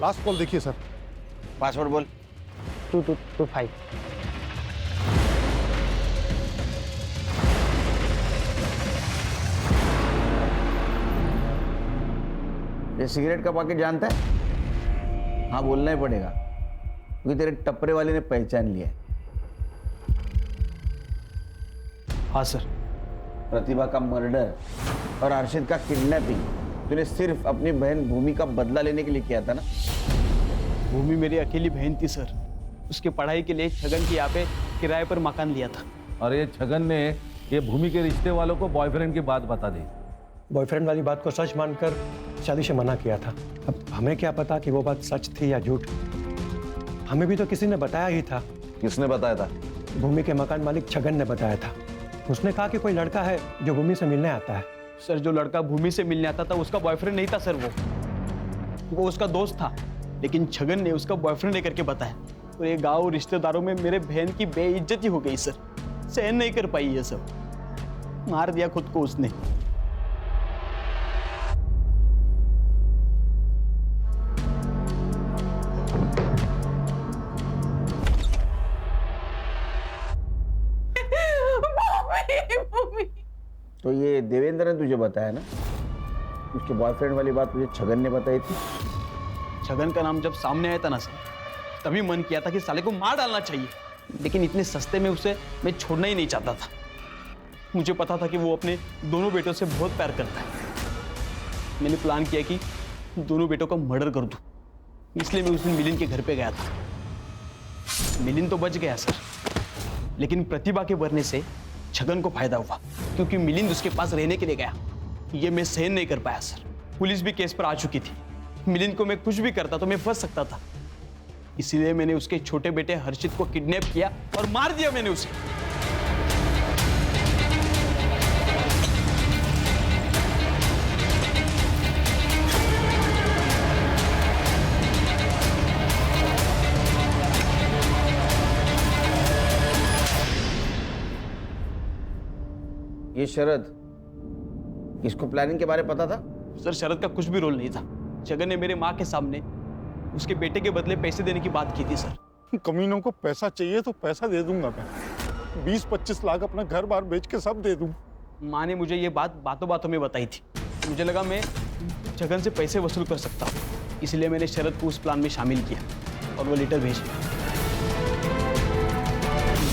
लास्ट कॉल देखिए सर। पासवर्ड बोल। 2225। ये सिगरेट का पैकेट जानता है? हाँ बोलना ही पड़ेगा, क्योंकि तेरे टपरे वाले ने पहचान लिया है। हाँ सर। प्रतिभा का मर्डर और हर्षित का किडनैपिंग तूने सिर्फ अपनी बहन भूमि का बदला लेने के लिए किया था ना? भूमि मेरी अकेली बहन थी सर। उसके पढ़ाई के लिए छगन की यहाँ पे किराए पर मकान लिया था। और ये छगन ने ये भूमि के रिश्ते वालों को बॉयफ्रेंड की बात बता दी। बॉयफ्रेंड वाली बात को सच मानकर शादी से मना किया था। अब हमें क्या पता कि वो बात सच थी या झूठ। हमें भी तो किसी ने बताया ही था। किसने बताया था? भूमि के मकान मालिक छगन ने बताया था। उसने कहा कि कोई लड़का है जो भूमि से मिलने आता है। सर जो लड़का भूमि से मिलने आता था उसका बॉयफ्रेंड नहीं था सर, वो उसका दोस्त था। लेकिन छगन ने उसका बॉयफ्रेंड लेकर के बताया और ये गांव रिश्तेदारों में मेरे बहन की बेइज्जती हो गई सर। सहन नहीं कर पाई ये सब, मार दिया खुद को उसने। तो ये देवेंद्र ने तुझे बताया ना? उसके बॉयफ्रेंड वाली बात तुझे छगन ने बताई थी? छगन का नाम जब सामने आया था ना सर, तभी मन किया था कि साले को मार डालना चाहिए। लेकिन इतने सस्ते में उसे मैं छोड़ना ही नहीं चाहता था। मुझे पता था कि वो अपने दोनों बेटों से बहुत प्यार करता है। मैंने प्लान किया कि दोनों बेटों का मर्डर कर दूं। इसलिए मैं उस दिन मिलिंद के घर पे गया था। मिलिंद तो बच गया सर, लेकिन प्रतिभा के मरने से छगन को फायदा हुआ, क्योंकि मिलिंद उसके पास रहने के लिए गया। ये मैं सहन नहीं कर पाया सर। पुलिस भी केस पर आ चुकी थी। मिलिंद को मैं कुछ भी करता तो मैं फंस सकता था। इसीलिए मैंने उसके छोटे बेटे हर्षित को किडनैप किया और मार दिया मैंने उसे। ये शरद, इसको प्लानिंग के बारे में पता था? सर शरद का कुछ भी रोल नहीं था। छगन ने मेरे माँ के सामने उसके बेटे के बदले पैसे देने की बात की थी सर। कमीनों को पैसा चाहिए तो पैसा दे दूंगा मैं। 20-25 लाख अपना घर बार बेच के सब दे दूं। माँ ने मुझे ये बात बातों बातों में बताई थी। मुझे लगा मैं छगन से पैसे वसूल कर सकता हूँ, इसलिए मैंने शरद को उस प्लान में शामिल किया और वो लेटर भेज दिया।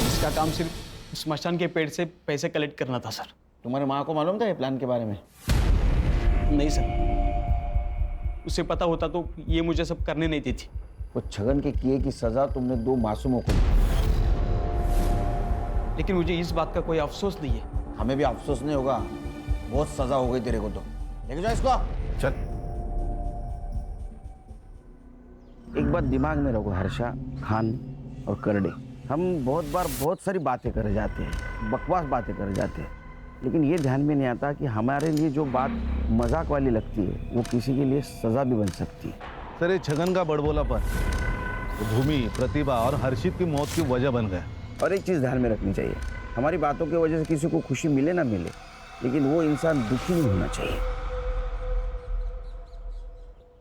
इसका काम सिर्फ स्मशान के पेड़ से पैसे कलेक्ट करना था सर। तुम्हारे माँ को मालूम था ये प्लान के बारे में? नहीं सर, उसे पता होता तो ये मुझे सब करने नहीं देती। वो छगन के किए की सजा तुमने 2 मासूमों को दी, लेकिन मुझे इस बात का कोई अफसोस नहीं है। हमें भी अफसोस नहीं होगा, बहुत सजा हो गई तेरे को। तो लेके जाओ इसको। चल। एक बात दिमाग में रखो हर्षा, खान और करडे, हम बहुत बार बहुत सारी बातें कर जाते हैं, बकवास बातें कर जाते हैं, लेकिन ये ध्यान में नहीं आता कि हमारे लिए जो बात मजाक वाली लगती है वो किसी के लिए सजा भी बन सकती है। सर ये छगन का बड़बोलापन तो भूमि, प्रतिभा और हर्षित की मौत की वजह बन गया। और एक चीज़ ध्यान में रखनी चाहिए, हमारी बातों की वजह से किसी को खुशी मिले ना मिले, लेकिन वो इंसान दुखी नहीं होना चाहिए।